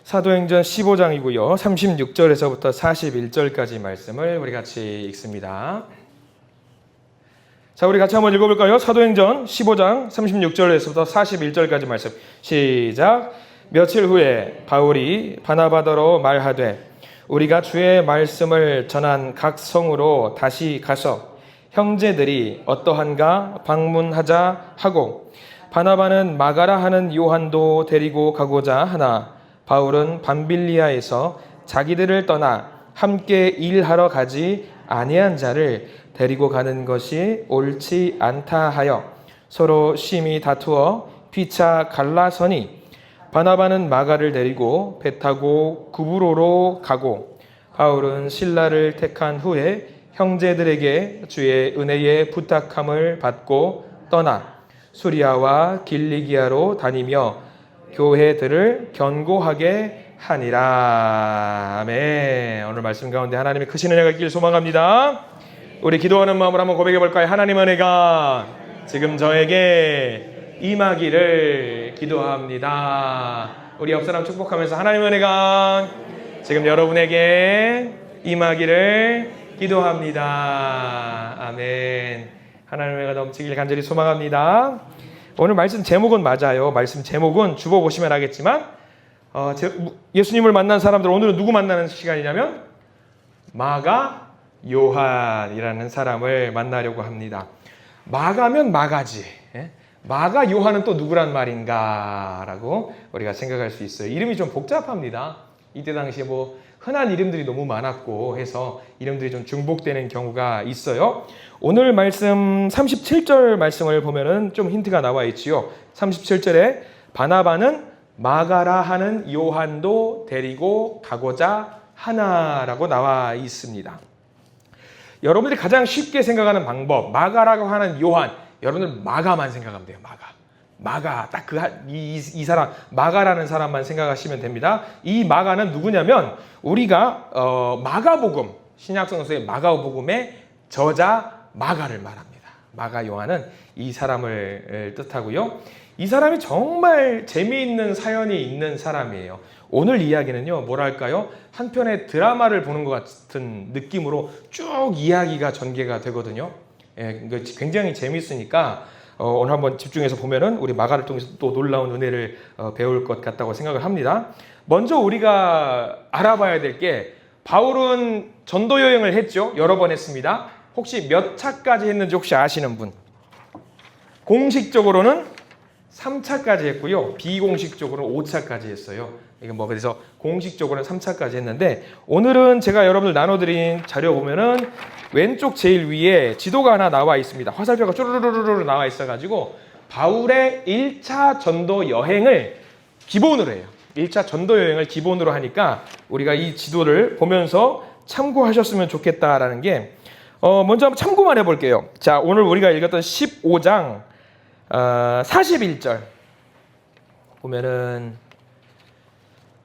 사도행전 15장이고요. 36절에서부터 41절까지 말씀을 우리 같이 읽습니다. 자, 우리 같이 한번 읽어볼까요? 사도행전 15장 36절에서부터 41절까지 말씀. 시작. 며칠 후에 바울이 바나바더로 말하되 우리가 주의 말씀을 전한 각 성으로 다시 가서 형제들이 어떠한가 방문하자 하고, 바나바는 마가라 하는 요한도 데리고 가고자 하나 바울은 밤빌리아에서 자기들을 떠나 함께 일하러 가지 아니한 자를 데리고 가는 것이 옳지 않다 하여 서로 심히 다투어 피차 갈라서니, 바나바는 마가를 데리고 배 타고 구브로로 가고 바울은 실라를 택한 후에 형제들에게 주의 은혜의 부탁함을 받고 떠나 수리아와 길리기아로 다니며 교회들을 견고하게 하니라. 아멘. 오늘 말씀 가운데 하나님의 크신 은혜가 있길 소망합니다. 우리 기도하는 마음으로 한번 고백해 볼까요? 하나님 은혜가 지금 저에게 임하기를 기도합니다. 우리 옆 사람 축복하면서 하나님 은혜가 지금 여러분에게 임하기를 기도합니다. 아멘. 하나님 은혜가 넘치길 간절히 소망합니다. 오늘 말씀 제목은 맞아요. 말씀 제목은 주보 보시면 알겠지만 예수님을 만난 사람들, 오늘은 누구 만나는 시간이냐면 마가 요한이라는 사람을 만나려고 합니다. 마가면 마가지, 마가 요한은 또 누구란 말인가 라고 우리가 생각할 수 있어요. 이름이 좀 복잡합니다. 이때 당시에 흔한 이름들이 너무 많았고 해서 이름들이 좀 중복되는 경우가 있어요. 오늘 말씀 37절 말씀을 보면은 좀 힌트가 나와 있지요. 37절에 바나바는 마가라 하는 요한도 데리고 가고자 하나라고 나와 있습니다. 여러분들이 가장 쉽게 생각하는 방법, 마가라고 하는 요한, 여러분들 마가만 생각하면 돼요. 마가 딱 이 사람 마가라는 사람만 생각하시면 됩니다. 이 마가는 누구냐면 우리가 마가복음, 신약성서의 마가복음의 저자 마가를 말합니다. 마가 요한은 이 사람을 뜻하고요. 이 사람이 정말 재미있는 사연이 있는 사람이에요. 오늘 이야기는요, 뭐랄까요? 한 편의 드라마를 보는 것 같은 느낌으로 쭉 이야기가 전개가 되거든요. 굉장히 재미있으니까 오늘 한번 집중해서 보면은 우리 마가를 통해서 또 놀라운 은혜를 배울 것 같다고 생각을 합니다. 먼저 우리가 알아봐야 될 게, 바울은 전도 여행을 했죠. 여러 번 했습니다. 혹시 몇 차까지 했는지 혹시 아시는 분? 공식적으로는 3차까지 했고요. 비공식적으로는 5차까지 했어요. 이게 그래서 공식적으로는 3차까지 했는데, 오늘은 제가 여러분들 나눠드린 자료 보면은 왼쪽 제일 위에 지도가 하나 나와 있습니다. 화살표가 쪼르르르르 나와 있어가지고 바울의 1차 전도 여행을 기본으로 해요. 1차 전도 여행을 기본으로 하니까 우리가 이 지도를 보면서 참고하셨으면 좋겠다라는 게, 먼저 한번 참고만 해볼게요. 자, 오늘 우리가 읽었던 15장 41절 보면은,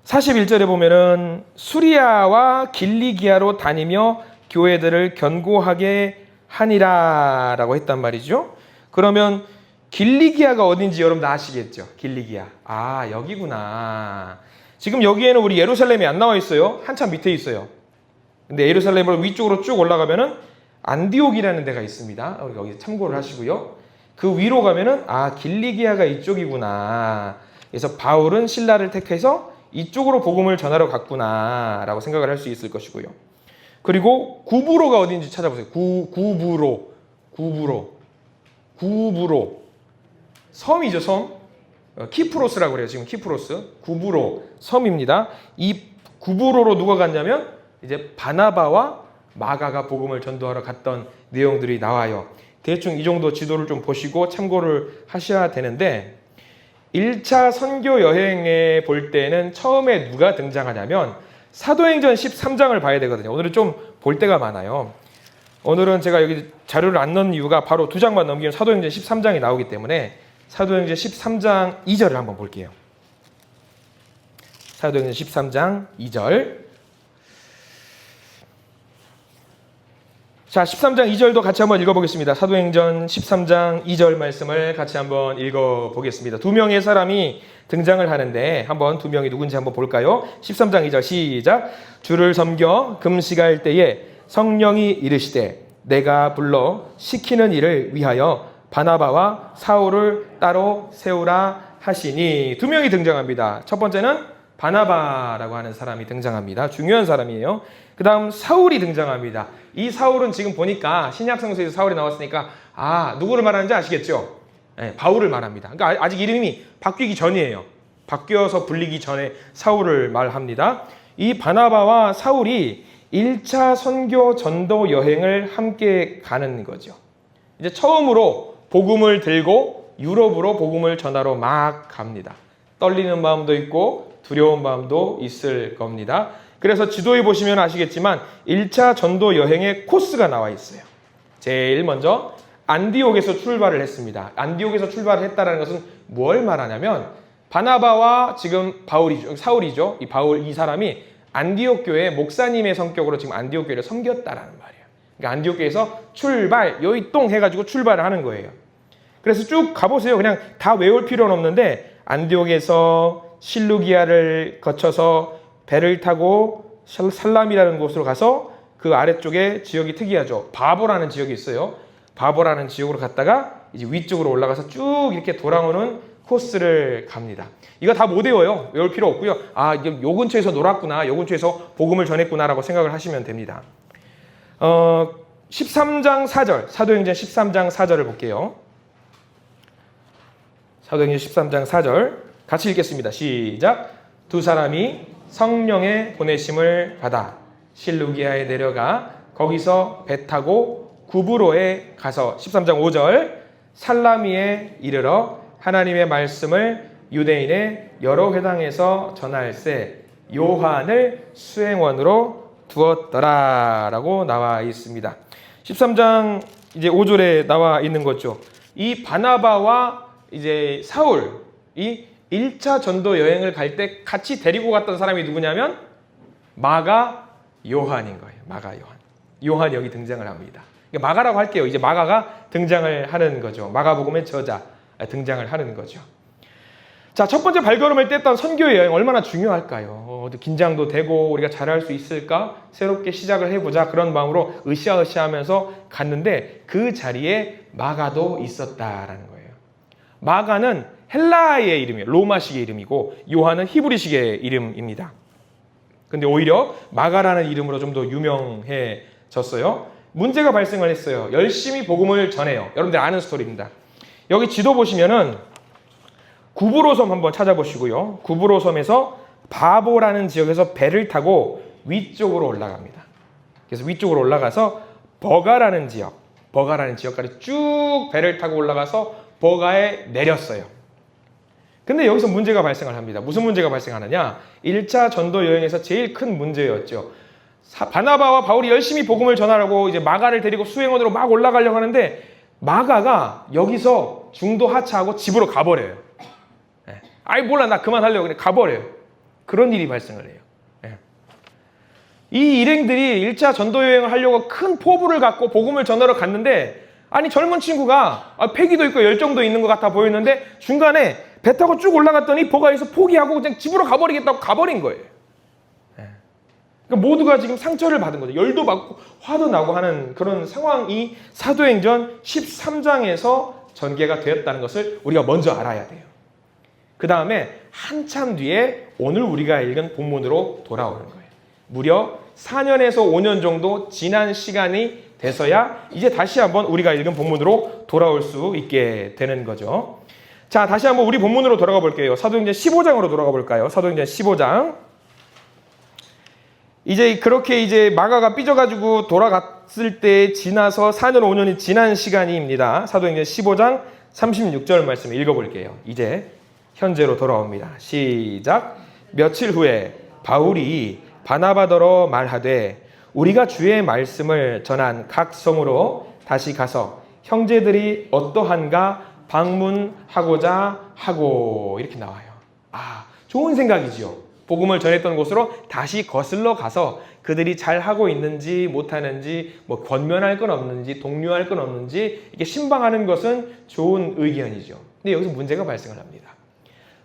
41절에 보면은 수리아와 길리기아로 다니며 교회들을 견고하게 하니라 라고 했단 말이죠. 그러면 길리기아가 어딘지 여러분 아시겠죠? 길리기아. 아, 여기구나. 지금 여기에는 우리 예루살렘이 안 나와 있어요. 한참 밑에 있어요. 근데 예루살렘을 위쪽으로 쭉 올라가면은 안디옥이라는 데가 있습니다. 여기 참고를 하시고요. 그 위로 가면은 길리기아가 이쪽이구나. 그래서 바울은 신라를 택해서 이쪽으로 복음을 전하러 갔구나 라고 생각을 할 수 있을 것이고요. 그리고 구브로가 어딘지 찾아보세요. 구브로. 섬이죠, 섬. 키프로스라고 그래요. 지금 키프로스. 구브로 섬입니다. 이 구브로로 누가 갔냐면 이제 바나바와 마가가 복음을 전도하러 갔던 내용들이 나와요. 대충 이 정도 지도를 좀 보시고 참고를 하셔야 되는데, 1차 선교 여행에 볼 때는 처음에 누가 등장하냐면 사도행전 13장을 봐야 되거든요. 오늘은 좀 볼 때가 많아요. 오늘은 제가 여기 자료를 안 넣은 이유가 바로 2장만 넘기면 사도행전 13장이 나오기 때문에 사도행전 13장 2절을 한번 볼게요. 사도행전 13장 2절 자, 13장 2절도 같이 한번 읽어보겠습니다. 사도행전 13장 2절 말씀을 같이 한번 읽어보겠습니다. 두 명의 사람이 등장을 하는데 한번 두 명이 누군지 한번 볼까요? 13장 2절 시작. 주를 섬겨 금식할 때에 성령이 이르시되 내가 불러 시키는 일을 위하여 바나바와 사울을 따로 세우라 하시니. 두 명이 등장합니다. 첫 번째는 바나바라고 하는 사람이 등장합니다. 중요한 사람이에요. 그 다음 사울이 등장합니다. 이 사울은 지금 보니까 신약성서에서 사울이 나왔으니까 누구를 말하는지 아시겠죠? 네, 바울을 말합니다. 그러니까 아직 이름이 바뀌기 전이에요. 바뀌어서 불리기 전에 사울을 말합니다. 이 바나바와 사울이 1차 선교 전도 여행을 함께 가는 거죠. 이제 처음으로 복음을 들고 유럽으로 복음을 전하러 막 갑니다. 떨리는 마음도 있고 두려운 마음도 있을 겁니다. 그래서 지도에 보시면 아시겠지만 1차 전도 여행의 코스가 나와 있어요. 제일 먼저 안디옥에서 출발을 했습니다. 안디옥에서 출발을 했다는 것은 뭘 말하냐면 바나바와 지금 사울이죠. 이 사람이 안디옥 교회 목사님의 성격으로 지금 안디옥 교회를 섬겼다라는 말이에요. 그러니까 안디옥 교회에서 출발, 요이똥 해가지고 출발을 하는 거예요. 그래서 쭉 가보세요. 그냥 다 외울 필요는 없는데 안디옥에서 실루기아를 거쳐서 배를 타고 살람이라는 곳으로 가서 그 아래쪽에 지역이 특이하죠. 바보라는 지역이 있어요. 바보라는 지역으로 갔다가 이제 위쪽으로 올라가서 쭉 이렇게 돌아오는 코스를 갑니다. 이거 다 못 외워요. 외울 필요 없고요. 요 근처에서 놀았구나, 요 근처에서 복음을 전했구나라고 생각을 하시면 됩니다. 13장 4절, 사도행전 13장 4절을 볼게요. 사도행전 13장 4절 같이 읽겠습니다. 시작. 두 사람이 성령의 보내심을 받아 실루기아에 내려가 거기서 배 타고 구브로에 가서 13장 5절 살라미에 이르러 하나님의 말씀을 유대인의 여러 회당에서 전할세 요한을 수행원으로 두었더라 라고 나와 있습니다. 13장 이제 5절에 나와 있는 거죠. 이 바나바와 이제 사울이 1차 전도 여행을 갈 때 같이 데리고 갔던 사람이 누구냐면 마가 요한인 거예요. 마가 요한. 요한이 여기 등장을 합니다. 마가라고 할게요. 이제 마가가 등장을 하는 거죠. 마가복음의 저자 등장을 하는 거죠. 자, 첫 번째 발걸음을 뗐던 선교 여행 얼마나 중요할까요? 긴장도 되고 우리가 잘할 수 있을까? 새롭게 시작을 해보자 그런 마음으로 으쌰으쌰하면서 갔는데 그 자리에 마가도 있었다라는 거예요. 마가는 헬라의 이름이에요. 로마식의 이름이고 요한은 히브리식의 이름입니다. 근데 오히려 마가라는 이름으로 좀 더 유명해졌어요. 문제가 발생을 했어요. 열심히 복음을 전해요. 여러분들 아는 스토리입니다. 여기 지도 보시면은 구브로섬 한번 찾아보시고요. 구브로섬에서 바보라는 지역에서 배를 타고 위쪽으로 올라갑니다. 그래서 위쪽으로 올라가서 버가라는 지역까지 쭉 배를 타고 올라가서 버가에 내렸어요. 근데 여기서 문제가 발생을 합니다. 무슨 문제가 발생하느냐? 1차 전도 여행에서 제일 큰 문제였죠. 바나바와 바울이 열심히 복음을 전하려고 이제 마가를 데리고 수행원으로 막 올라가려고 하는데 마가가 여기서 중도 하차하고 집으로 가버려요. 몰라 나 그만하려고 그래 가버려요. 그런 일이 발생을 해요. 이 일행들이 1차 전도 여행을 하려고 큰 포부를 갖고 복음을 전하러 갔는데 젊은 친구가 패기도 있고 열정도 있는 것 같아 보였는데 중간에 배 타고 쭉 올라갔더니 버가에서 포기하고 그냥 집으로 가버리겠다고 가버린 거예요. 그러니까 모두가 지금 상처를 받은 거죠. 열도 받고 화도 나고 하는 그런 상황이 사도행전 13장에서 전개가 되었다는 것을 우리가 먼저 알아야 돼요. 그 다음에 한참 뒤에 오늘 우리가 읽은 본문으로 돌아오는 거예요. 무려 4년에서 5년 정도 지난 시간이 돼서야 이제 다시 한번 우리가 읽은 본문으로 돌아올 수 있게 되는 거죠. 자, 다시 한번 우리 본문으로 돌아가 볼게요. 사도행전 15장으로 돌아가 볼까요? 사도행전 15장. 이제 그렇게 이제 마가가 삐져가지고 돌아갔을 때 지나서 4년, 5년이 지난 시간입니다. 사도행전 15장 36절 말씀 읽어볼게요. 이제 현재로 돌아옵니다. 시작. 며칠 후에 바울이 바나바더러 말하되 우리가 주의 말씀을 전한 각 성으로 다시 가서 형제들이 어떠한가 방문하고자 하고 이렇게 나와요. 좋은 생각이지요. 복음을 전했던 곳으로 다시 거슬러 가서 그들이 잘하고 있는지 못하는지 뭐 권면할 건 없는지 독려할 건 없는지 이렇게 신방하는 것은 좋은 의견이죠. 근데 여기서 문제가 발생을 합니다.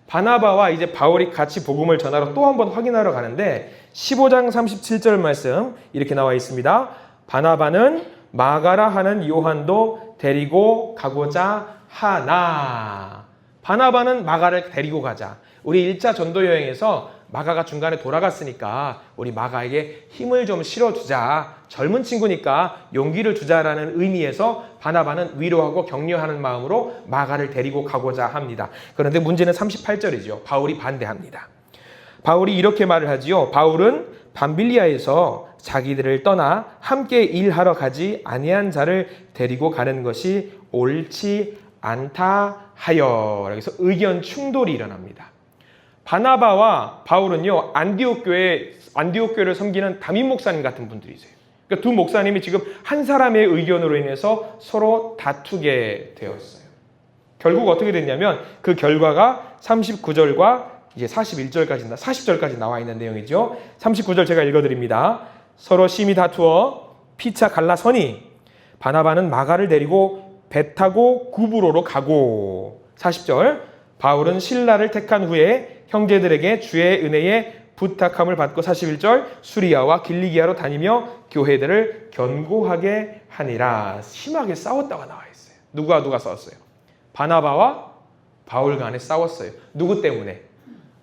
바나바와 이제 바울이 같이 복음을 전하러 또 한 번 확인하러 가는데 15장 37절 말씀 이렇게 나와 있습니다. 바나바는 마가라 하는 요한도 데리고 가고자 하나. 바나바는 마가를 데리고 가자. 우리 1차 전도 여행에서 마가가 중간에 돌아갔으니까 우리 마가에게 힘을 좀 실어주자. 젊은 친구니까 용기를 주자라는 의미에서 바나바는 위로하고 격려하는 마음으로 마가를 데리고 가고자 합니다. 그런데 문제는 38절이죠. 바울이 반대합니다. 바울이 이렇게 말을 하지요. 바울은 밤빌리아에서 자기들을 떠나 함께 일하러 가지 아니한 자를 데리고 가는 것이 옳지 않다 하여. 그래서 의견 충돌이 일어납니다. 바나바와 바울은요, 안디옥 교회를 섬기는 담임 목사님 같은 분들이세요. 그러니까 두 목사님이 지금 한 사람의 의견으로 인해서 서로 다투게 되었어요. 결국 어떻게 됐냐면 그 결과가 39절과 이제 40절까지 나와 있는 내용이죠. 39절 제가 읽어드립니다. 서로 심히 다투어 피차 갈라서니 바나바는 마가를 데리고 배 타고 구브로로 가고. 40절 바울은 실라를 택한 후에 형제들에게 주의 은혜에 부탁함을 받고 41절 수리아와 길리기아로 다니며 교회들을 견고하게 하니라. 심하게 싸웠다가 나와 있어요. 누가 싸웠어요? 바나바와 바울 간에 싸웠어요. 누구 때문에?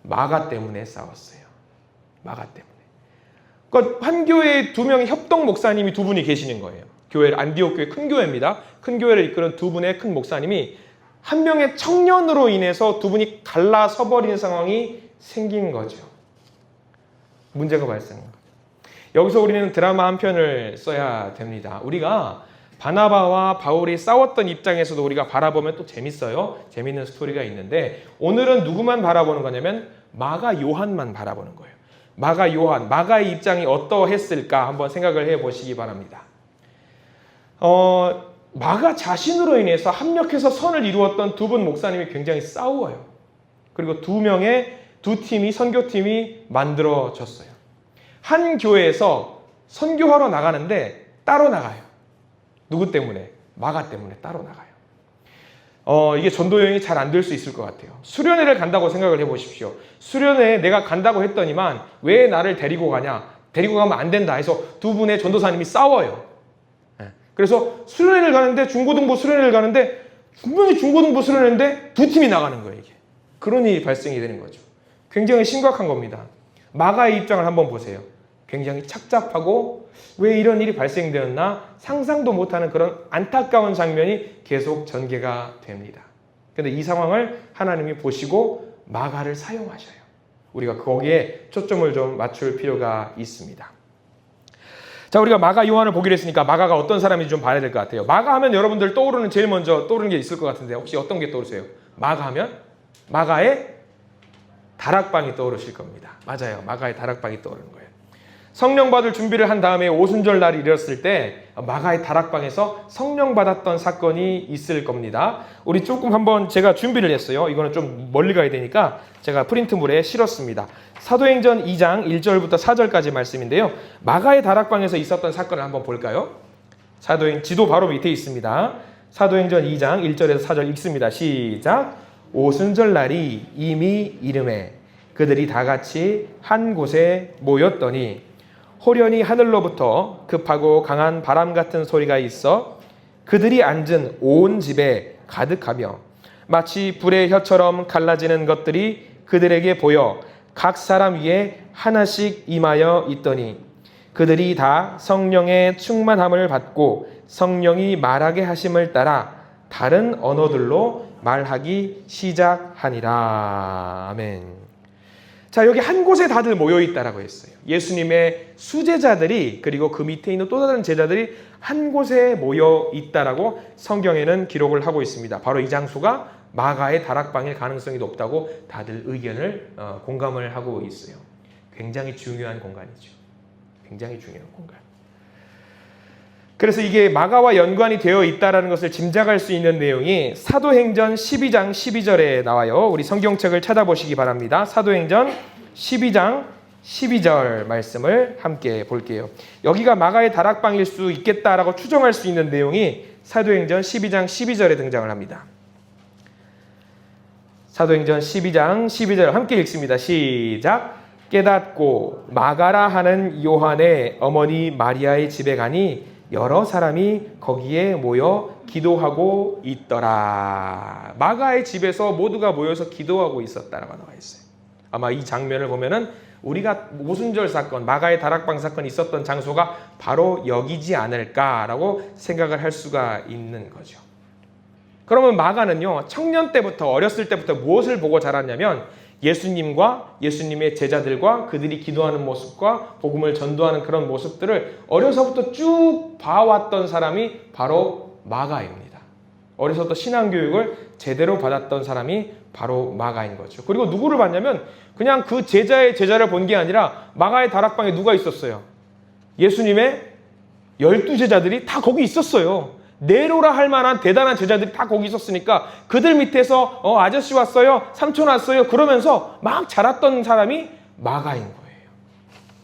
마가 때문에 싸웠어요. 마가 때문에. 그러니까 한 교회에 두 명의 협동 목사님이 두 분이 계시는 거예요. 교회 안디옥 교회 큰 교회입니다. 큰 교회를 이끄는 두 분의 큰 목사님이 한 명의 청년으로 인해서 두 분이 갈라서 버리는 상황이 생긴 거죠. 문제가 발생한 거죠. 여기서 우리는 드라마 한 편을 써야 됩니다. 우리가 바나바와 바울이 싸웠던 입장에서도 우리가 바라보면 또 재밌어요. 재밌는 스토리가 있는데 오늘은 누구만 바라보는 거냐면 마가 요한만 바라보는 거예요. 마가 요한, 마가의 입장이 어떠했을까 한번 생각을 해보시기 바랍니다. 마가 자신으로 인해서 합력해서 선을 이루었던 두 분 목사님이 굉장히 싸워요. 그리고 두 팀이 선교팀이 만들어졌어요. 한 교회에서 선교하러 나가는데 따로 나가요. 누구 때문에? 마가 때문에 따로 나가요. 이게 전도 여행이 잘 안 될 수 있을 것 같아요. 수련회를 간다고 생각을 해보십시오. 수련회에 내가 간다고 했더니만 왜 나를 데리고 가냐? 데리고 가면 안 된다 해서 두 분의 전도사님이 싸워요. 그래서 수련회를 가는데 중고등부 수련회를 가는데 분명히 중고등부 수련회인데 두 팀이 나가는 거예요. 이게. 그런 일이 발생이 되는 거죠. 굉장히 심각한 겁니다. 마가의 입장을 한번 보세요. 굉장히 착잡하고 왜 이런 일이 발생되었나 상상도 못하는 그런 안타까운 장면이 계속 전개가 됩니다. 그런데 이 상황을 하나님이 보시고 마가를 사용하셔요. 우리가 거기에 초점을 좀 맞출 필요가 있습니다. 자, 우리가 마가 요한을 보기로 했으니까 마가가 어떤 사람인지 좀 봐야 될 것 같아요. 마가 하면 여러분들 제일 먼저 떠오르는 게 있을 것 같은데 혹시 어떤 게 떠오르세요? 마가 하면 마가의 다락방이 떠오르실 겁니다. 맞아요. 마가의 다락방이 떠오르는 거예요. 성령 받을 준비를 한 다음에 오순절 날이 이르렀을 때 마가의 다락방에서 성령 받았던 사건이 있을 겁니다. 우리 조금 한번 제가 준비를 했어요. 이거는 좀 멀리 가야 되니까 제가 프린트물에 실었습니다. 사도행전 2장 1절부터 4절까지 말씀인데요. 마가의 다락방에서 있었던 사건을 한번 볼까요? 지도 바로 밑에 있습니다. 사도행전 2장 1절에서 4절 읽습니다. 시작. 오순절 날이 이미 이름에 그들이 다 같이 한 곳에 모였더니 호련히 하늘로부터 급하고 강한 바람 같은 소리가 있어 그들이 앉은 온 집에 가득하며 마치 불의 혀처럼 갈라지는 것들이 그들에게 보여 각 사람 위에 하나씩 임하여 있더니 그들이 다 성령의 충만함을 받고 성령이 말하게 하심을 따라 다른 언어들로 말하기 시작하니라. 아멘. 자, 여기 한 곳에 다들 모여있다라고 했어요. 예수님의 수제자들이 그리고 그 밑에 있는 또 다른 제자들이 한 곳에 모여있다라고 성경에는 기록을 하고 있습니다. 바로 이 장소가 마가의 다락방일 가능성이 높다고 다들 의견을 공감을 하고 있어요. 굉장히 중요한 공간이죠. 굉장히 중요한 공간. 그래서 이게 마가와 연관이 되어 있다는 것을 짐작할 수 있는 내용이 사도행전 12장 12절에 나와요. 우리 성경책을 찾아보시기 바랍니다. 사도행전 12장 12절 말씀을 함께 볼게요. 여기가 마가의 다락방일 수 있겠다라고 추정할 수 있는 내용이 사도행전 12장 12절에 등장을 합니다. 사도행전 12장 12절 함께 읽습니다. 시작. 깨닫고 마가라 하는 요한의 어머니 마리아의 집에 가니 여러 사람이 거기에 모여 기도하고 있더라. 마가의 집에서 모두가 모여서 기도하고 있었다라고 나와 있어요. 아마 이 장면을 보면은 우리가 오순절 사건, 마가의 다락방 사건이 있었던 장소가 바로 여기지 않을까라고 생각을 할 수가 있는 거죠. 그러면 마가는요, 청년 때부터, 어렸을 때부터 무엇을 보고 자랐냐면 예수님과 예수님의 제자들과 그들이 기도하는 모습과 복음을 전도하는 그런 모습들을 어려서부터 쭉 봐왔던 사람이 바로 마가입니다. 어려서부터 신앙교육을 제대로 받았던 사람이 바로 마가인 거죠. 그리고 누구를 봤냐면 그냥 그 제자의 제자를 본 게 아니라 마가의 다락방에 누가 있었어요? 예수님의 12제자들이 다 거기 있었어요. 네로라 할 만한 대단한 제자들이 다 거기 있었으니까 그들 밑에서 아저씨 왔어요, 삼촌 왔어요 그러면서 막 자랐던 사람이 마가인 거예요.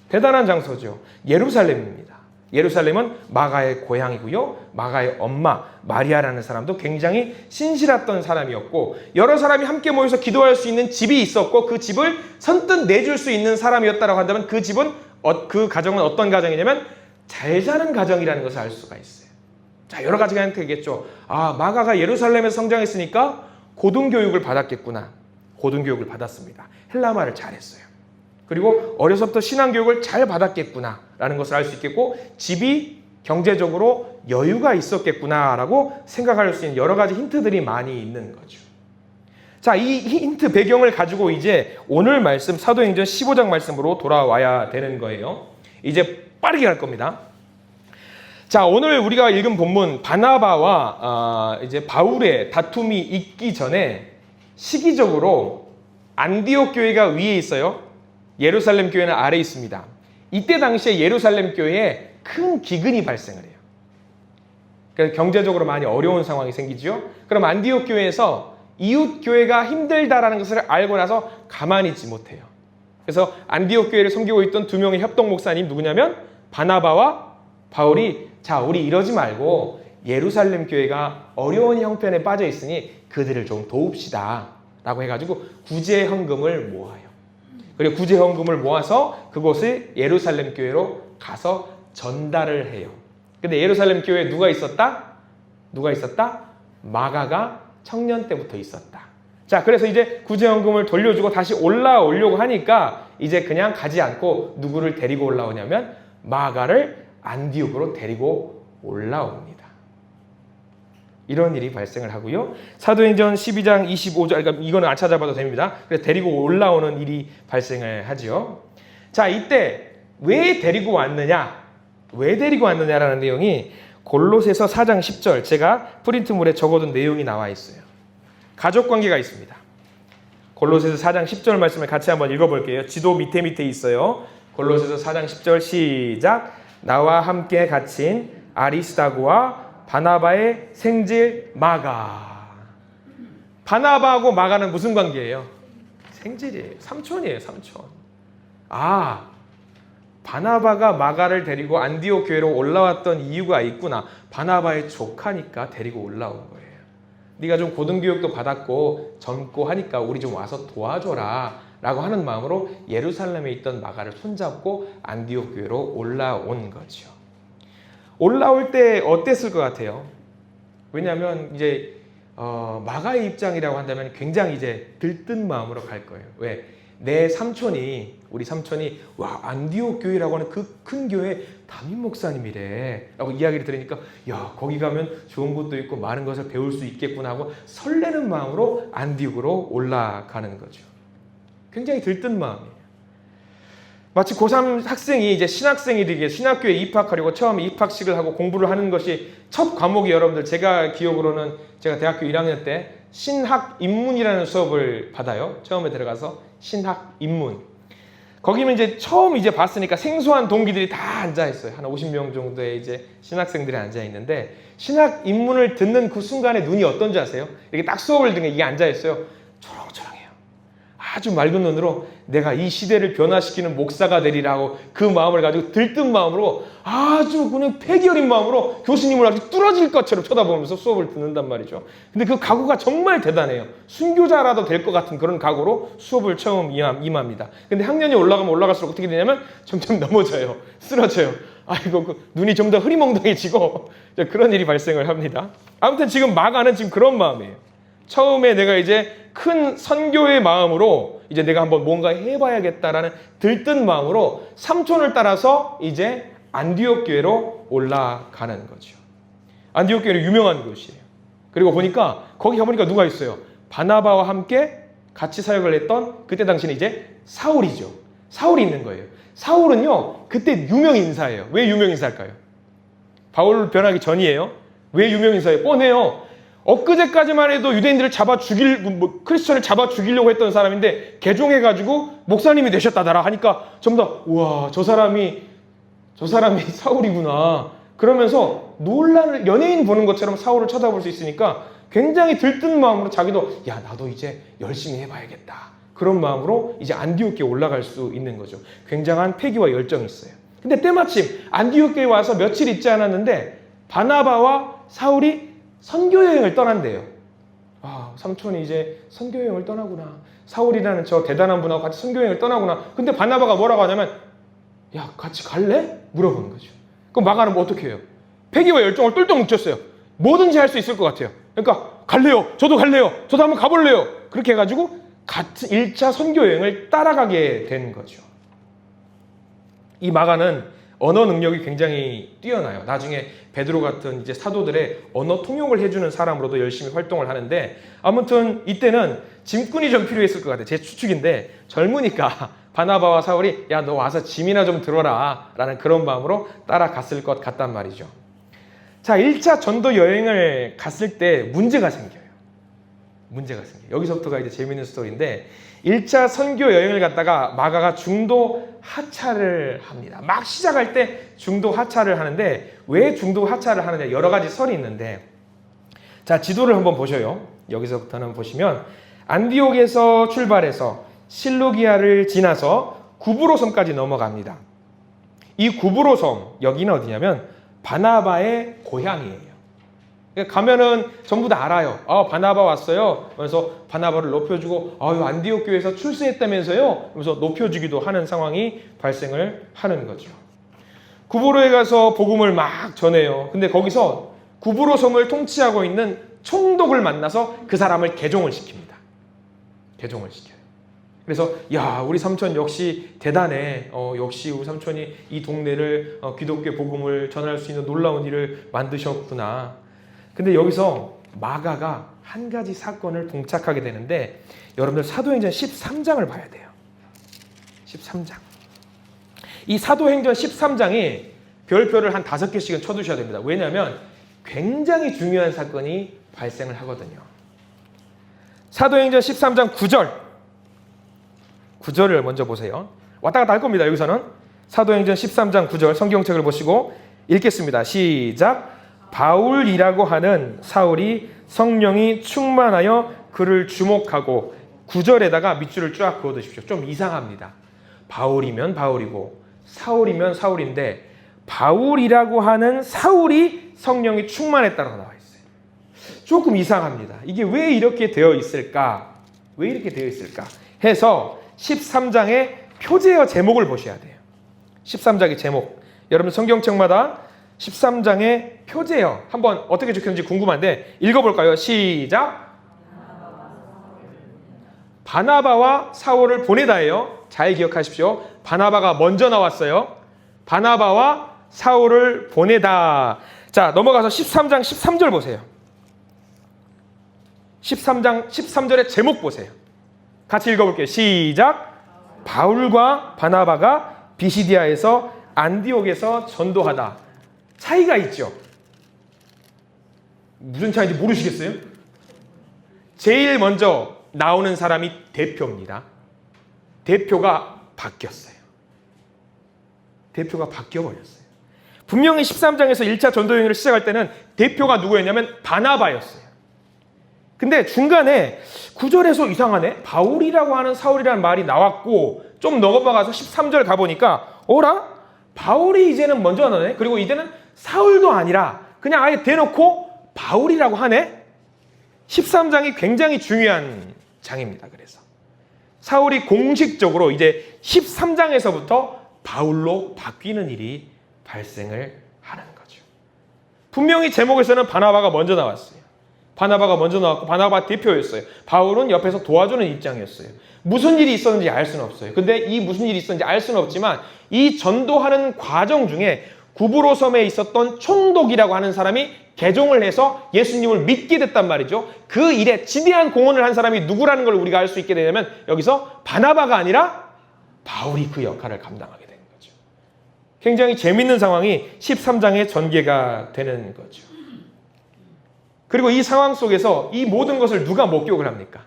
대단한 장소죠. 예루살렘입니다. 예루살렘은 마가의 고향이고요. 마가의 엄마 마리아라는 사람도 굉장히 신실했던 사람이었고 여러 사람이 함께 모여서 기도할 수 있는 집이 있었고 그 집을 선뜻 내줄 수 있는 사람이었다고 한다면 그 집은 그 가정은 어떤 가정이냐면 잘 사는 가정이라는 것을 알 수가 있어요. 자, 여러 가지가 되겠죠. 아, 마가가 예루살렘에서 성장했으니까 고등교육을 받았겠구나. 고등교육을 받았습니다. 헬라말을 잘했어요. 그리고 어려서부터 신앙교육을 잘 받았겠구나 라는 것을 알 수 있겠고 집이 경제적으로 여유가 있었겠구나라고 생각할 수 있는 여러 가지 힌트들이 많이 있는 거죠. 자, 이 힌트 배경을 가지고 이제 오늘 말씀 사도행전 15장 말씀으로 돌아와야 되는 거예요. 이제 빠르게 갈 겁니다. 자, 오늘 우리가 읽은 본문 바나바와 이제 바울의 다툼이 있기 전에 시기적으로 안디옥 교회가 위에 있어요. 예루살렘 교회는 아래에 있습니다. 이때 당시에 예루살렘 교회에 큰 기근이 발생을 해요. 그래서 경제적으로 많이 어려운 상황이 생기죠. 그럼 안디옥 교회에서 이웃 교회가 힘들다라는 것을 알고 나서 가만히 있지 못해요. 그래서 안디옥 교회를 섬기고 있던 두 명의 협동 목사님 누구냐면 바나바와 바울이 자, 우리 이러지 말고 예루살렘 교회가 어려운 형편에 빠져 있으니 그들을 좀 도웁시다 라고 해가지고 구제 헌금을 모아요. 그리고 구제 헌금을 모아서 그곳을 예루살렘 교회로 가서 전달을 해요. 근데 예루살렘 교회에 누가 있었다? 누가 있었다? 마가가 청년 때부터 있었다. 자, 그래서 이제 구제 헌금을 돌려주고 다시 올라오려고 하니까 이제 그냥 가지 않고 누구를 데리고 올라오냐면 마가를 안디옥으로 데리고 올라옵니다. 이런 일이 발생을 하고요. 사도행전 12장 25절, 그러니까 이거는 안 찾아봐도 됩니다. 그래서 데리고 올라오는 일이 발생을 하죠. 자, 이때 왜 데리고 왔느냐? 왜 데리고 왔느냐라는 내용이 골로새서 4장 10절, 제가 프린트물에 적어둔 내용이 나와 있어요. 가족 관계가 있습니다. 골로새서 4장 10절 말씀을 같이 한번 읽어볼게요. 지도 밑에 있어요. 골로새서 4장 10절 시작. 나와 함께 갇힌 아리스다고와 바나바의 생질 마가. 바나바하고 마가는 무슨 관계예요? 생질이에요. 삼촌이에요. 삼촌. 아, 바나바가 마가를 데리고 안디옥 교회로 올라왔던 이유가 있구나. 바나바의 조카니까 데리고 올라온 거예요. 네가 좀 고등교육도 받았고 젊고 하니까 우리 좀 와서 도와줘라 라고 하는 마음으로 예루살렘에 있던 마가를 손잡고 안디옥 교회로 올라온 거죠. 올라올 때 어땠을 것 같아요? 왜냐하면 이제 마가의 입장이라고 한다면 굉장히 이제 들뜬 마음으로 갈 거예요. 왜? 내 삼촌이, 우리 삼촌이 와, 안디옥 교회라고 하는 그 큰 교회 담임 목사님이래 라고 이야기를 들으니까 야, 거기 가면 좋은 것도 있고 많은 것을 배울 수 있겠구나 하고 설레는 마음으로 안디옥으로 올라가는 거죠. 굉장히 들뜬 마음이에요. 마치 고3 학생이 이제 신학생이 되게 신학교에 입학하려고 처음 입학식을 하고 공부를 하는 것이 첫 과목이 여러분들 제가 기억으로는 제가 대학교 1학년 때 신학인문이라는 수업을 받아요. 처음에 들어가서 신학인문. 거기는 이제 처음 이제 봤으니까 생소한 동기들이 다 앉아 있어요. 한 50명 정도의 이제 신학생들이 앉아 있는데 신학인문을 듣는 그 순간에 눈이 어떤지 아세요? 이렇게 딱 수업을 듣는 이게 앉아 있어요. 초롱초롱해요. 아주 맑은 눈으로 내가 이 시대를 변화시키는 목사가 되리라고 그 마음을 가지고 들뜬 마음으로 아주 그냥 패기 어린 마음으로 교수님을 아주 뚫어질 것처럼 쳐다보면서 수업을 듣는단 말이죠. 근데 그 각오가 정말 대단해요. 순교자라도 될 것 같은 그런 각오로 수업을 처음 임합니다. 근데 학년이 올라가면 올라갈수록 어떻게 되냐면 점점 넘어져요. 쓰러져요. 아이고 그 눈이 좀 더 흐리멍덩해지고 그런 일이 발생을 합니다. 아무튼 지금 마가는 지금 그런 마음이에요. 처음에 내가 이제 큰 선교의 마음으로 이제 내가 한번 뭔가 해봐야겠다라는 들뜬 마음으로 삼촌을 따라서 이제 안디옥 교회로 올라가는 거죠. 안디옥 교회는 유명한 곳이에요. 그리고 보니까 거기 가보니까 누가 있어요? 바나바와 함께 같이 사역을 했던 그때 당시는 이제 사울이죠. 사울이 있는 거예요. 사울은요 그때 유명 인사예요. 왜 유명 인사일까요? 바울 변하기 전이에요. 왜 유명 인사예요? 뻔해요. 엊그제까지만 해도 유대인들을 크리스천을 잡아 죽이려고 했던 사람인데 개종해가지고 목사님이 되셨다더라 하니까 전부 다 우와 저 사람이 사울이구나 그러면서 논란을 연예인 보는 것처럼 사울을 쳐다볼 수 있으니까 굉장히 들뜬 마음으로 자기도 야 나도 이제 열심히 해봐야겠다 그런 마음으로 이제 안디옥교에 올라갈 수 있는 거죠. 굉장한 패기와 열정이 있어요. 근데 때마침 안디옥교에 와서 며칠 있지 않았는데 바나바와 사울이 선교여행을 떠난대요. 아, 삼촌이 이제 선교여행을 떠나구나. 사울이라는 저 대단한 분하고 같이 선교여행을 떠나구나. 근데 바나바가 뭐라고 하냐면 야 같이 갈래? 물어보는 거죠. 그럼 마가는 뭐 어떻게 해요? 패기와 열정을 똘똘 뭉쳤어요. 뭐든지 할 수 있을 것 같아요. 그러니까 갈래요. 저도 갈래요. 저도 한번 가볼래요. 그렇게 해가지고 같은 1차 선교여행을 따라가게 된 거죠. 이 마가는 언어 능력이 굉장히 뛰어나요. 나중에 베드로 같은 이제 사도들의 언어 통역을 해주는 사람으로도 열심히 활동을 하는데 아무튼 이때는 짐꾼이 좀 필요했을 것 같아요. 제 추측인데 젊으니까 바나바와 사울이 야 너 와서 짐이나 좀 들어라 라는 그런 마음으로 따라갔을 것 같단 말이죠. 자 1차 전도 여행을 갔을 때 문제가 생겨요. 여기서부터가 이제 재미있는 스토리인데 1차 선교 여행을 갔다가 마가가 중도 하차를 합니다. 막 시작할 때 중도 하차를 하는데 왜 중도 하차를 하느냐 여러 가지 설이 있는데 자 지도를 한번 보셔요. 여기서부터는 보시면 안디옥에서 출발해서 실루기아를 지나서 구브로 섬까지 넘어갑니다. 이 구브로 섬 여기는 어디냐면 바나바의 고향이에요. 가면은 전부 다 알아요. 아, 바나바 왔어요. 그래서 바나바를 높여주고, 아유, 안디옥 교회에서 출세했다면서요? 그래서 높여주기도 하는 상황이 발생을 하는 거죠. 구브로에 가서 복음을 막 전해요. 근데 거기서 구브로 섬을 통치하고 있는 총독을 만나서 그 사람을 개종을 시킵니다. 개종을 시켜요. 그래서 야 우리 삼촌 역시 대단해. 역시 우리 삼촌이 이 동네를 기독교 복음을 전할 수 있는 놀라운 일을 만드셨구나. 근데 여기서 마가가 한 가지 사건을 봉착하게 되는데 여러분들 사도행전 13장을 봐야 돼요. 13장. 이 사도행전 13장이 별표를 한 5개씩은 쳐두셔야 됩니다. 왜냐하면 굉장히 중요한 사건이 발생을 하거든요. 사도행전 13장 9절을 먼저 보세요. 왔다 갔다 할 겁니다. 여기서는 사도행전 13장 9절 성경책을 보시고 읽겠습니다. 시작. 바울이라고 하는 사울이 성령이 충만하여 그를 주목하고 9절에다가 밑줄을 쫙 그어두십시오. 좀 이상합니다. 바울이면 바울이고 사울이면 사울인데 바울이라고 하는 사울이 성령이 충만했다고 나와 있어요. 조금 이상합니다. 이게 왜 이렇게 되어 있을까? 왜 이렇게 되어 있을까? 해서 13장의 표제어 제목을 보셔야 돼요. 13장의 제목. 여러분 성경책마다 13장의 표제어 한번 어떻게 적혔는지 궁금한데 읽어볼까요? 시작. 바나바와 사울을 보내다예요. 잘 기억하십시오. 바나바가 먼저 나왔어요. 바나바와 사울을 보내다. 자 넘어가서 13장 13절 보세요. 13장 13절의 제목 보세요. 같이 읽어볼게요. 시작. 바울과 바나바가 비시디아에서 안디옥에서 전도하다. 차이가 있죠. 무슨 차이인지 모르시겠어요? 제일 먼저 나오는 사람이 대표입니다. 대표가 바뀌었어요. 대표가 바뀌어버렸어요. 분명히 13장에서 1차 전도여행을 시작할 때는 대표가 누구였냐면 바나바였어요. 근데 중간에 9절에서 이상하네. 바울이라고 하는 사울이라는 말이 나왔고 좀 넘어가서 13절 가보니까 어라? 바울이 이제는 먼저 나네. 그리고 이제는 사울도 아니라 그냥 아예 대놓고 바울이라고 하네. 13장이 굉장히 중요한 장입니다. 그래서 사울이 공식적으로 이제 13장에서부터 바울로 바뀌는 일이 발생을 하는 거죠. 분명히 제목에서는 바나바가 먼저 나왔어요. 바나바가 먼저 나왔고 바나바 대표였어요. 바울은 옆에서 도와주는 입장이었어요. 무슨 일이 있었는지 알 수는 없어요. 근데 이 무슨 일이 있었는지 알 수는 없지만 이 전도하는 과정 중에 구브로 섬에 있었던 총독이라고 하는 사람이 개종을 해서 예수님을 믿게 됐단 말이죠. 그 일에 지대한 공헌을 한 사람이 누구라는 걸 우리가 알 수 있게 되냐면 여기서 바나바가 아니라 바울이 그 역할을 감당하게 되는 거죠. 굉장히 재밌는 상황이 13장에 전개가 되는 거죠. 그리고 이 상황 속에서 이 모든 것을 누가 목격을 합니까?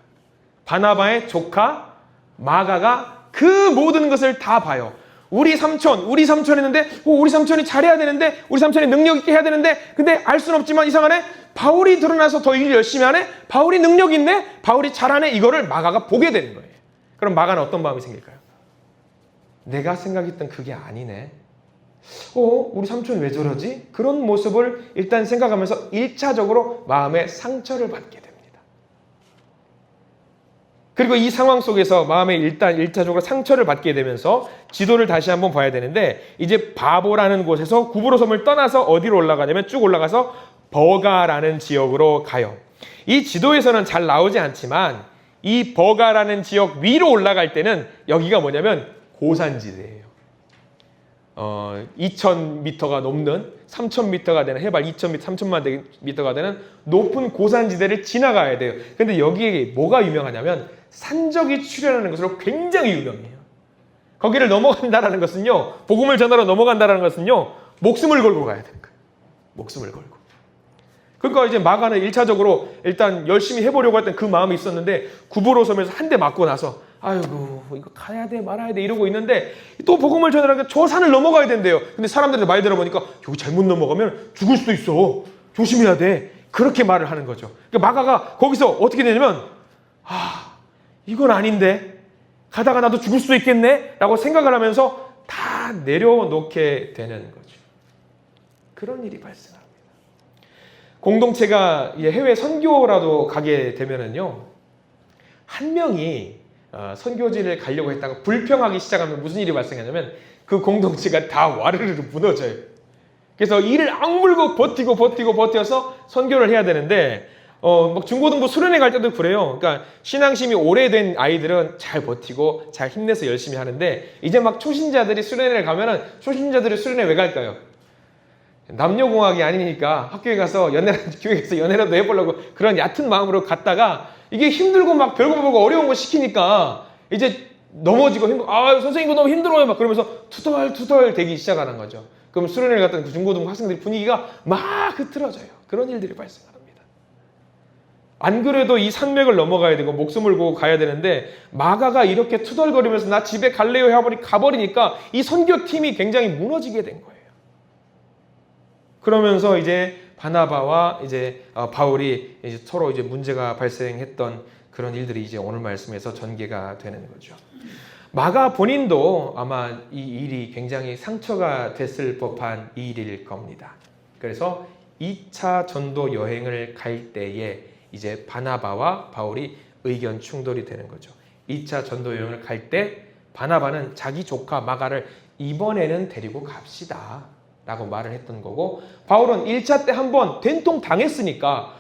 바나바의 조카 마가가 그 모든 것을 다 봐요. 우리 삼촌 했는데 우리 삼촌이 잘해야 되는데 우리 삼촌이 능력 있게 해야 되는데 근데 알 수는 없지만 이상하네. 바울이 드러나서 더 일 열심히 하네. 바울이 능력 있네. 바울이 잘하네. 이거를 마가가 보게 되는 거예요. 그럼 마가는 어떤 마음이 생길까요? 내가 생각했던 그게 아니네. 우리 삼촌 왜 저러지? 그런 모습을 일단 생각하면서 1차적으로 마음의 상처를 받게 됩니다. 그리고 이 상황 속에서 마음에 일단 1차적으로 상처를 받게 되면서 지도를 다시 한번 봐야 되는데 이제 바보라는 곳에서 구브로 섬을 떠나서 어디로 올라가냐면 쭉 올라가서 버가라는 지역으로 가요. 이 지도에서는 잘 나오지 않지만 이 버가라는 지역 위로 올라갈 때는 여기가 뭐냐면 고산지대예요. 2,000m가 넘는 3,000m가 되는 해발 2,000m, 3,000만 m가 되는 높은 고산지대를 지나가야 돼요. 근데 여기에 뭐가 유명하냐면 산적이 출현하는 것으로 굉장히 유명해요. 거기를 넘어간다라는 것은요, 복음을 전하러 넘어간다라는 것은요, 목숨을 걸고 가야 되는 거예요. 목숨을 걸고. 그러니까 이제 마가는 1차적으로 일단 열심히 해보려고 했던 그 마음이 있었는데 구브로 섬에서 한 대 맞고 나서 아이고 이거 가야 돼 말아야 돼 이러고 있는데 또 복음을 전하려니까 저 산을 넘어가야 된대요. 근데 사람들이 말 들어보니까 여기 잘못 넘어가면 죽을 수도 있어. 조심해야 돼. 그렇게 말을 하는 거죠. 그러니까 마가가 거기서 어떻게 되냐면 이건 아닌데 가다가 나도 죽을 수도 있겠네 라고 생각을 하면서 다 내려놓게 되는 거죠. 그런 일이 발생합니다. 공동체가 해외 선교라도 가게 되면은요, 한 명이 선교지를 가려고 했다가 불평하기 시작하면 무슨 일이 발생하냐면 그 공동체가 다 와르르 무너져요. 그래서 이를 악물고 버텨서 선교를 해야 되는데 막 중고등부 수련회 갈 때도 그래요. 그러니까 신앙심이 오래된 아이들은 잘 버티고 잘 힘내서 열심히 하는데 이제 막 초신자들이 수련회를 가면은 초신자들이 수련회 왜 갈까요? 남녀공학이 아니니까 학교에 가서 교회에서 연애라도 해보려고 그런 얕은 마음으로 갔다가 이게 힘들고 막 별거 어려운 거 시키니까 이제 넘어지고 선생님 이거 너무 힘들어요 막 그러면서 투덜 대기 시작하는 거죠. 그럼 수련회를 갔던 그 중고등부 학생들 분위기가 막 흐트러져요. 그런 일들이 발생합니다. 안 그래도 이 산맥을 넘어가야 되고 목숨을 걸고 가야 되는데 마가가 이렇게 투덜거리면서 나 집에 갈래요 가버리니까 이 선교팀이 굉장히 무너지게 된 거예요. 그러면서 이제 바나바와 이제 바울이 이제 서로 이제 문제가 발생했던 그런 일들이 이제 오늘 말씀에서 전개가 되는 거죠. 마가 본인도 아마 이 일이 굉장히 상처가 됐을 법한 일일 겁니다. 그래서 2차 전도 여행을 갈 때에 이제 바나바와 바울이 의견 충돌이 되는 거죠. 2차 전도 여행을 갈 때 바나바는 자기 조카 마가를 이번에는 데리고 갑시다 라고 말을 했던 거고, 바울은 1차 때 한번 된통 당했으니까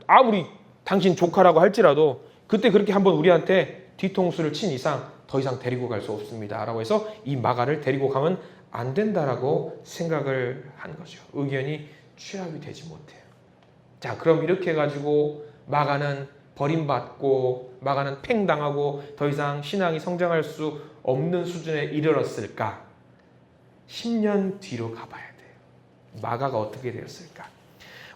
아무리 당신 조카라고 할지라도 그때 그렇게 한번 우리한테 뒤통수를 친 이상 더 이상 데리고 갈 수 없습니다 라고 해서 이 마가를 데리고 가면 안 된다라고 생각을 한 거죠. 의견이 취합이 되지 못해요. 자, 그럼 이렇게 해가지고 마가는 버림받고 마가는 팽당하고 더 이상 신앙이 성장할 수 없는 수준에 이르렀을까? 10년 뒤로 가봐야 돼요. 마가가 어떻게 되었을까?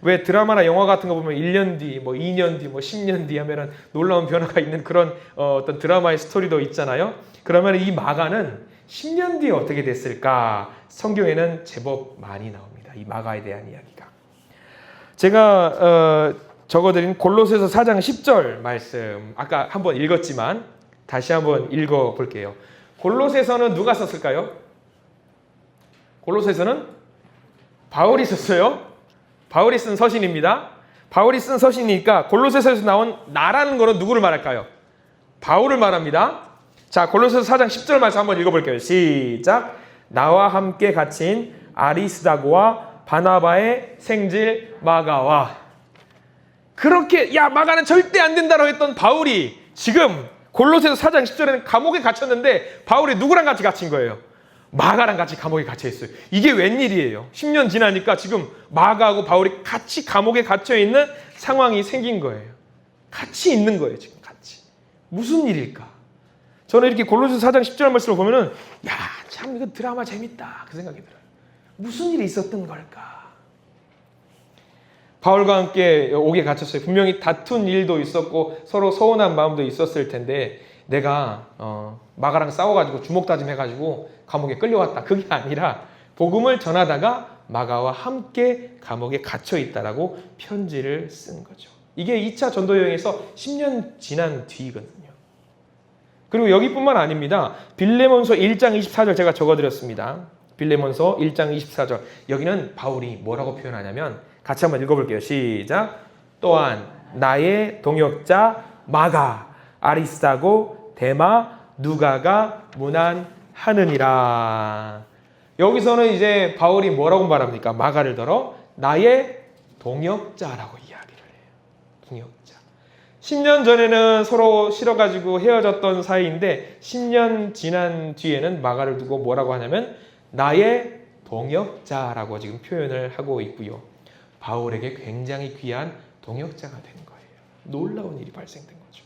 왜 드라마나 영화 같은 거 보면 1년 뒤, 2년 뒤, 10년 뒤 하면은 놀라운 변화가 있는 그런 어떤 드라마의 스토리도 있잖아요. 그러면 이 마가는 10년 뒤에 어떻게 됐을까? 성경에는 제법 많이 나옵니다. 이 마가에 대한 이야기가. 제가 적어드린 골로새서 4장 10절 말씀 아까 한번 읽었지만 다시 한번 읽어볼게요. 골로새서는 누가 썼을까요? 골로새서는 바울이 썼어요. 바울이 쓴 서신입니다. 바울이 쓴 서신이니까 골로새서에서 나온 나라는 거는 누구를 말할까요? 바울을 말합니다. 자, 골로새서 4장 10절 말씀 한번 읽어볼게요. 시작. 나와 함께 갇힌 아리스다고와 바나바의 생질 마가와. 그렇게 마가는 절대 안 된다고 했던 바울이 지금 골로새서 4장 10절에는 감옥에 갇혔는데 바울이 누구랑 같이 갇힌 거예요? 마가랑 같이 감옥에 갇혀 있어요. 이게 웬일이에요? 10년 지나니까 지금 마가하고 바울이 같이 감옥에 갇혀 있는 상황이 생긴 거예요. 같이 있는 거예요, 지금 같이. 무슨 일일까? 저는 이렇게 골로새서 4장 10절 말씀을 보면은 참 이거 드라마 재밌다 그 생각이 들어요. 무슨 일이 있었던 걸까? 바울과 함께 옥에 갇혔어요. 분명히 다툰 일도 있었고 서로 서운한 마음도 있었을 텐데 내가 마가랑 싸워가지고 주먹다짐 해가지고 감옥에 끌려왔다. 그게 아니라 복음을 전하다가 마가와 함께 감옥에 갇혀 있다라고 편지를 쓴 거죠. 이게 2차 전도 여행에서 10년 지난 뒤거든요. 그리고 여기뿐만 아닙니다. 빌레몬서 1장 24절 제가 적어드렸습니다. 빌레몬서 1장 24절. 여기는 바울이 뭐라고 표현하냐면 같이 한번 읽어볼게요. 시작. 또한 나의 동역자 마가, 아리스다고, 데마, 누가가 문안하느니라. 여기서는 이제 바울이 뭐라고 말합니까? 마가를 들어 나의 동역자라고 이야기를 해요. 동역자. 10년 전에는 서로 싫어가지고 헤어졌던 사이인데 10년 지난 뒤에는 마가를 두고 뭐라고 하냐면 나의 동역자라고 지금 표현을 하고 있고요. 바울에게 굉장히 귀한 동역자가 된 거예요. 놀라운 일이 발생된 거죠.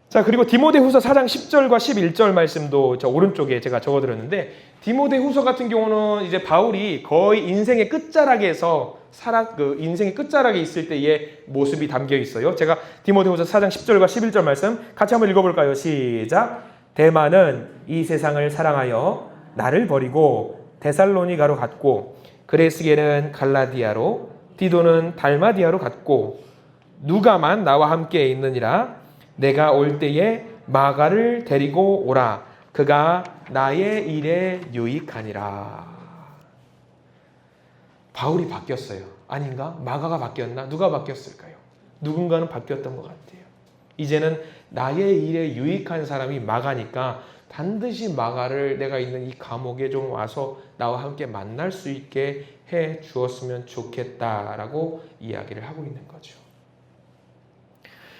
자, 그리고 디모데후서 4장 10절과 11절 말씀도 저 오른쪽에 제가 적어드렸는데 디모데후서 같은 경우는 이제 바울이 거의 인생의 끝자락에서 인생의 끝자락에 있을 때의 모습이 담겨 있어요. 제가 디모데후서 4장 10절과 11절 말씀 같이 한번 읽어볼까요? 시작. 데마는 이 세상을 사랑하여 나를 버리고 데살로니가로 갔고 그레스게는 갈라디아로 디도는 달마디아로 갔고 누가만 나와 함께 있느니라. 내가 올 때에 마가를 데리고 오라. 그가 나의 일에 유익하니라. 바울이 바뀌었어요. 아닌가? 마가가 바뀌었나? 누가 바뀌었을까요? 누군가는 바뀌었던 것 같아요. 이제는 나의 일에 유익한 사람이 마가니까 반드시 마가를 내가 있는 이 감옥에 좀 와서 나와 함께 만날 수 있게 해 주었으면 좋겠다라고 이야기를 하고 있는 거죠.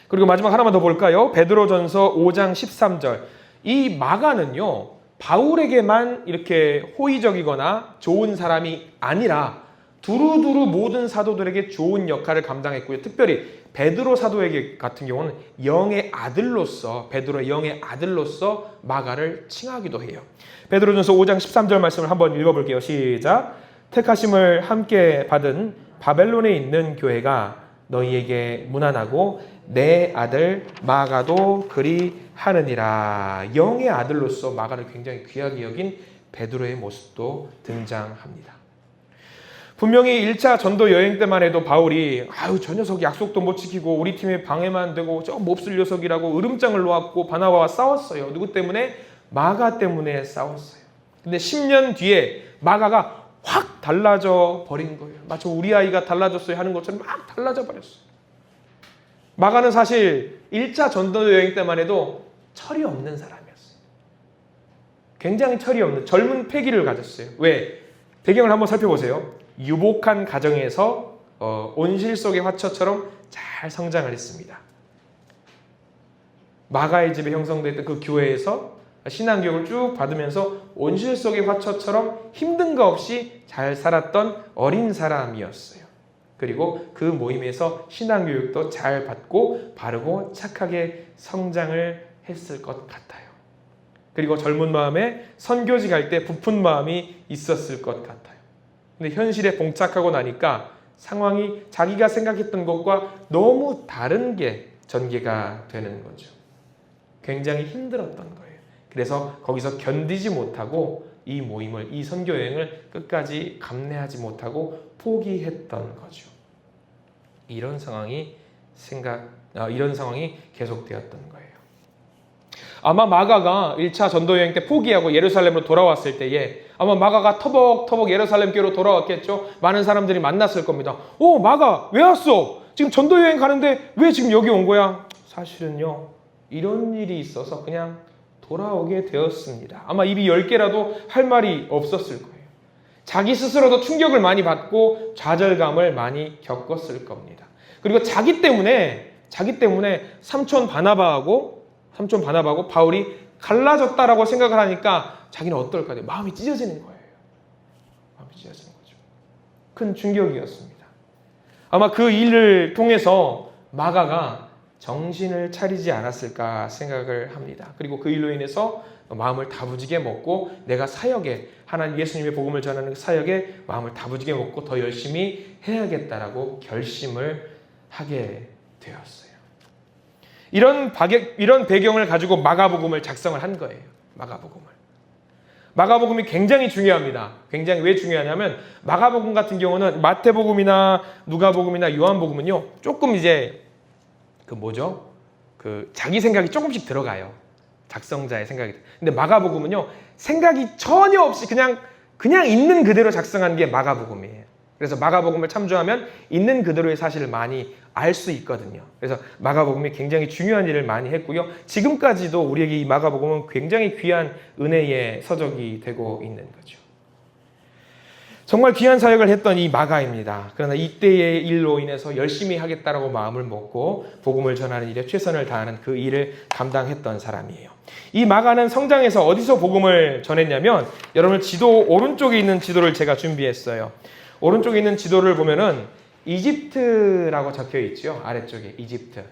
그리고 마지막 하나만 더 볼까요? 베드로전서 5장 13절. 이 마가는요, 바울에게만 이렇게 호의적이거나 좋은 사람이 아니라 두루두루 모든 사도들에게 좋은 역할을 감당했고요. 특별히 베드로 사도에게 같은 경우는 영의 아들로서, 베드로의 영의 아들로서 마가를 칭하기도 해요. 베드로전서 5장 13절 말씀을 한번 읽어볼게요. 시작. 택하심을 함께 받은 바벨론에 있는 교회가 너희에게 문안하고 내 아들 마가도 그리 하느니라. 영의 아들로서 마가를 굉장히 귀하게 여긴 베드로의 모습도 등장합니다. 분명히 1차 전도 여행 때만 해도 바울이 저 녀석 약속도 못 지키고 우리 팀에 방해만 되고 저 몹쓸 녀석이라고 으름장을 놓았고 바나바와 싸웠어요. 누구 때문에? 마가 때문에 싸웠어요. 근데 10년 뒤에 마가가 확 달라져 버린 거예요. 마치 우리 아이가 달라졌어요 하는 것처럼 막 달라져 버렸어요. 마가는 사실 1차 전도 여행 때만 해도 철이 없는 사람이었어요. 굉장히 철이 없는 젊은 패기를 가졌어요. 왜? 배경을 한번 살펴보세요. 유복한 가정에서 온실 속의 화초처럼 잘 성장을 했습니다. 마가의 집에 형성됐던 그 교회에서 신앙교육을 쭉 받으면서 온실 속의 화초처럼 힘든 거 없이 잘 살았던 어린 사람이었어요. 그리고 그 모임에서 신앙교육도 잘 받고 바르고 착하게 성장을 했을 것 같아요. 그리고 젊은 마음에 선교지 갈 때 부푼 마음이 있었을 것 같아요. 근데 현실에 봉착하고 나니까 상황이 자기가 생각했던 것과 너무 다른 게 전개가 되는 거죠. 굉장히 힘들었던 거예요. 그래서 거기서 견디지 못하고 이 모임을, 이 선교 여행을 끝까지 감내하지 못하고 포기했던 거죠. 이런 상황이 계속되었던 거예요. 아마 마가가 1차 전도 여행 때 포기하고 예루살렘으로 돌아왔을 때에 아마 마가가 터벅터벅 예루살렘 교회로 돌아왔겠죠. 많은 사람들이 만났을 겁니다. 마가 왜 왔어? 지금 전도 여행 가는데 왜 지금 여기 온 거야? 사실은요, 이런 일이 있어서 그냥 돌아오게 되었습니다. 아마 입이 10개라도 할 말이 없었을 거예요. 자기 스스로도 충격을 많이 받고 좌절감을 많이 겪었을 겁니다. 그리고 자기 때문에 삼촌 바나바하고 바울이 갈라졌다라고 생각을 하니까 자기는 어떨까요? 마음이 찢어지는 거예요. 마음이 찢어지는 거죠. 큰 충격이었습니다. 아마 그 일을 통해서 마가가 정신을 차리지 않았을까 생각을 합니다. 그리고 그 일로 인해서 마음을 다부지게 먹고 내가 사역에, 하나님 예수님의 복음을 전하는 사역에 마음을 다부지게 먹고 더 열심히 해야겠다라고 결심을 하게 되었어요. 이런 배경을 가지고 마가복음을 작성을 한 거예요. 마가복음이 굉장히 중요합니다. 굉장히 왜 중요하냐면 마가복음 같은 경우는 마태복음이나 누가복음이나 요한복음은요, 조금 이제 자기 생각이 조금씩 들어가요. 작성자의 생각이. 근데 마가복음은요, 생각이 전혀 없이 그냥 있는 그대로 작성한 게 마가복음이에요. 그래서 마가복음을 참조하면 있는 그대로의 사실을 많이 알 수 있거든요. 그래서 마가복음이 굉장히 중요한 일을 많이 했고요. 지금까지도 우리에게 이 마가복음은 굉장히 귀한 은혜의 서적이 되고 있는 거죠. 정말 귀한 사역을 했던 이 마가입니다. 그러나 이때의 일로 인해서 열심히 하겠다라고 마음을 먹고 복음을 전하는 일에 최선을 다하는 그 일을 감당했던 사람이에요. 이 마가는 성장에서 어디서 복음을 전했냐면, 여러분 오른쪽에 있는 지도를 제가 준비했어요. 오른쪽에 있는 지도를 보면은 이집트라고 적혀 있죠. 아래쪽에 이집트.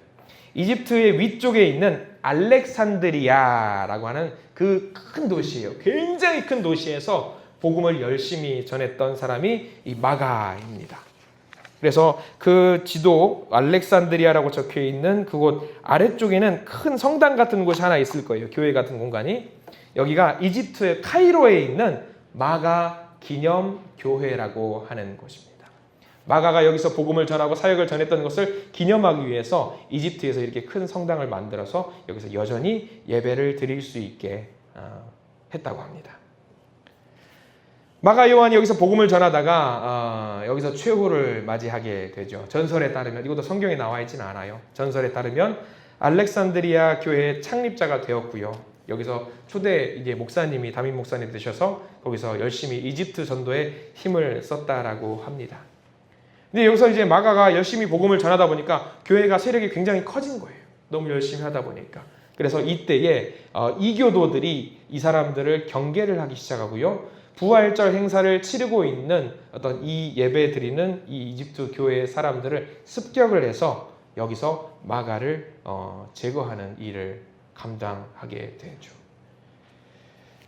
이집트의 위쪽에 있는 알렉산드리아라고 하는 그 큰 도시예요. 굉장히 큰 도시에서 복음을 열심히 전했던 사람이 이 마가입니다. 그래서 그 지도 알렉산드리아라고 적혀 있는 그곳 아래쪽에는 큰 성당 같은 곳이 하나 있을 거예요. 교회 같은 공간이. 여기가 이집트의 카이로에 있는 마가 기념 교회라고 하는 곳입니다. 마가가 여기서 복음을 전하고 사역을 전했던 것을 기념하기 위해서 이집트에서 이렇게 큰 성당을 만들어서 여기서 여전히 예배를 드릴 수 있게 했다고 합니다. 마가 요한이 여기서 복음을 전하다가 여기서 최후를 맞이하게 되죠. 전설에 따르면, 이것도 성경에 나와 있지는 않아요. 전설에 따르면 알렉산드리아 교회의 창립자가 되었고요. 여기서 초대 목사님이 담임 목사님 되셔서 거기서 열심히 이집트 전도에 힘을 썼다라고 합니다. 근데 여기서 이제 마가가 열심히 복음을 전하다 보니까 교회가 세력이 굉장히 커진 거예요. 너무 열심히 하다 보니까. 그래서 이때에 이교도들이 이 사람들을 경계를 하기 시작하고요. 부활절 행사를 치르고 있는 어떤 이 예배 드리는 이 이집트 교회의 사람들을 습격을 해서 여기서 마가를 제거하는 일을 감당하게 되죠.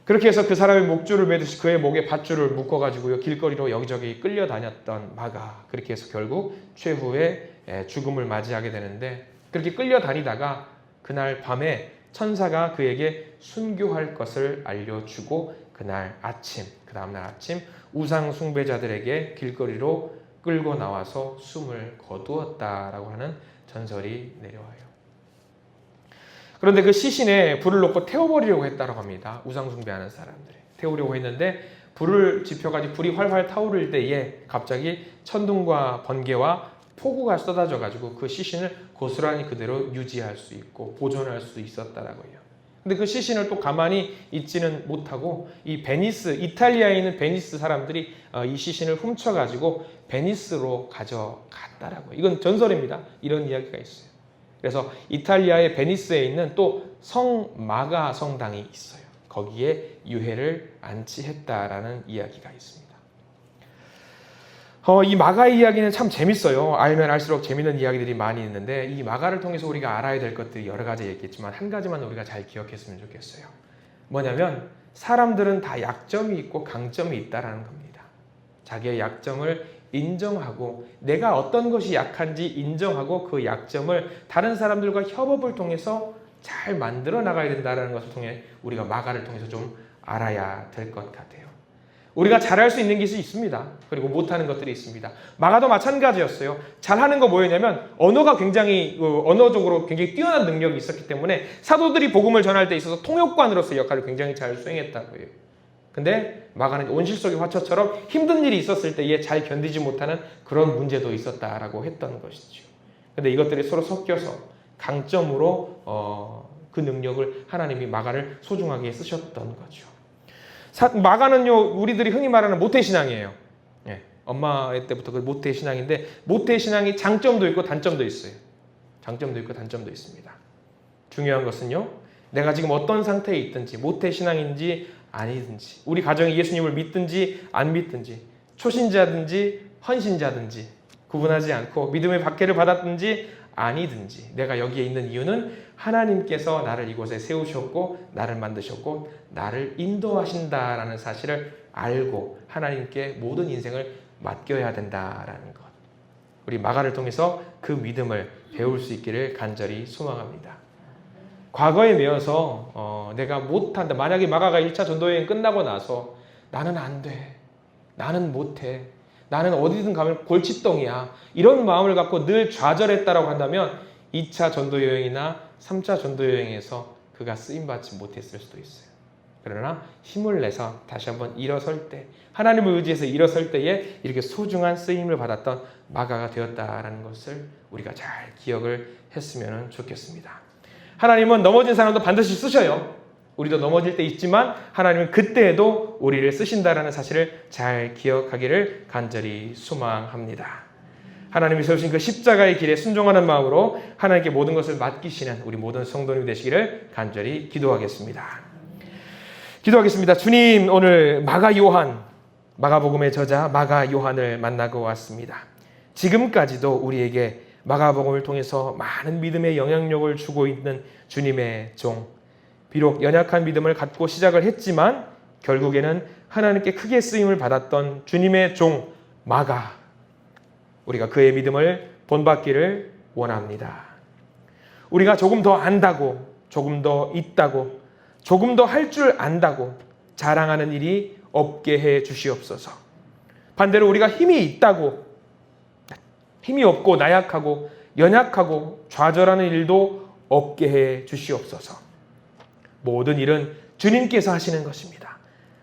그렇게 해서 그 사람의 목줄을 매듯이 그의 목에 밧줄을 묶어가지고요, 길거리로 여기저기 끌려다녔던 마가, 그렇게 해서 결국 최후의 죽음을 맞이하게 되는데, 그렇게 끌려다니다가 그날 밤에 천사가 그에게 순교할 것을 알려주고 그 다음날 아침 우상 숭배자들에게 길거리로 끌고 나와서 숨을 거두었다라고 하는 전설이 내려와요. 그런데 그 시신에 불을 놓고 태워버리려고 했다고 합니다. 우상 숭배하는 사람들이 태우려고 했는데, 불을 지펴가지고 불이 활활 타오를 때에 갑자기 천둥과 번개와 폭우가 쏟아져가지고 그 시신을 고스란히 그대로 유지할 수 있고 보존할 수 있었다라고 해요. 근데 그 시신을 또 가만히 있지는 못하고 이탈리아에 있는 베니스 사람들이 이 시신을 훔쳐가지고 베니스로 가져갔다라고 해요. 이건 전설입니다. 이런 이야기가 있어요. 그래서 이탈리아의 베니스에 있는 또 성마가 성당이 있어요. 거기에 유해를 안치했다라는 이야기가 있습니다. 이 마가의 이야기는 참 재밌어요. 알면 알수록 재밌는 이야기들이 많이 있는데, 이 마가를 통해서 우리가 알아야 될 것들이 여러 가지 있겠지만 한 가지만 우리가 잘 기억했으면 좋겠어요. 뭐냐면 사람들은 다 약점이 있고 강점이 있다라는 겁니다. 자기의 약점을 인정하고 내가 어떤 것이 약한지 인정하고 그 약점을 다른 사람들과 협업을 통해서 잘 만들어 나가야 된다는 것을 통해 우리가 마가를 통해서 좀 알아야 될 것 같아요. 우리가 잘할 수 있는 것이 있습니다. 그리고 못하는 것들이 있습니다. 마가도 마찬가지였어요. 잘하는 거 뭐였냐면 언어가 굉장히 언어적으로 굉장히 뛰어난 능력이 있었기 때문에 사도들이 복음을 전할 때 있어서 통역관으로서의 역할을 굉장히 잘 수행했다고 해요. 근데 마가는 온실 속의 화초처럼 힘든 일이 있었을 때에 잘 견디지 못하는 그런 문제도 있었다라고 했던 것이죠. 근데 이것들이 서로 섞여서 강점으로 그 능력을 하나님이 마가를 소중하게 쓰셨던 거죠. 마가는요, 우리들이 흔히 말하는 모태신앙이에요. 예, 엄마의 때부터 그 모태신앙인데, 모태신앙이 장점도 있고 단점도 있어요. 장점도 있고 단점도 있습니다. 중요한 것은요, 내가 지금 어떤 상태에 있든지, 모태신앙인지 아니든지, 우리 가정이 예수님을 믿든지 안 믿든지, 초신자든지 헌신자든지 구분하지 않고 믿음의 박해를 받았든지 아니든지, 내가 여기에 있는 이유는 하나님께서 나를 이곳에 세우셨고 나를 만드셨고 나를 인도하신다라는 사실을 알고 하나님께 모든 인생을 맡겨야 된다라는 것. 우리 마가를 통해서 그 믿음을 배울 수 있기를 간절히 소망합니다. 과거에 매여서 내가 못한다. 만약에 마가가 1차 전도여행 끝나고 나서 나는 안 돼. 나는 못해. 나는 어디든 가면 골칫덩이야. 이런 마음을 갖고 늘 좌절했다라고 한다면 2차 전도여행이나 3차 전도여행에서 그가 쓰임받지 못했을 수도 있어요. 그러나 힘을 내서 다시 한번 일어설 때, 하나님을 의지해서 일어설 때에 이렇게 소중한 쓰임을 받았던 마가가 되었다라는 것을 우리가 잘 기억을 했으면 좋겠습니다. 하나님은 넘어진 사람도 반드시 쓰셔요. 우리도 넘어질 때 있지만 하나님은 그때에도 우리를 쓰신다라는 사실을 잘 기억하기를 간절히 소망합니다. 하나님이 세우신 그 십자가의 길에 순종하는 마음으로 하나님께 모든 것을 맡기시는 우리 모든 성도님이 되시기를 간절히 기도하겠습니다. 주님, 오늘 마가복음의 저자 마가 요한을 만나고 왔습니다. 지금까지도 우리에게 마가복음을 통해서 많은 믿음의 영향력을 주고 있는 주님의 종, 비록 연약한 믿음을 갖고 시작을 했지만 결국에는 하나님께 크게 쓰임을 받았던 주님의 종 마가, 우리가 그의 믿음을 본받기를 원합니다. 우리가 조금 더 안다고, 조금 더 있다고, 조금 더 할 줄 안다고 자랑하는 일이 없게 해 주시옵소서. 반대로 우리가 힘이 있다고, 힘이 없고 나약하고 연약하고 좌절하는 일도 없게 해 주시옵소서. 모든 일은 주님께서 하시는 것입니다.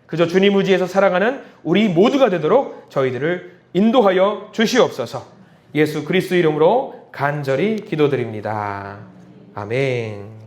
그저 주님 의지에서 살아가는 우리 모두가 되도록 저희들을 인도하여 주시옵소서. 예수 그리스도 이름으로 간절히 기도드립니다. 아멘.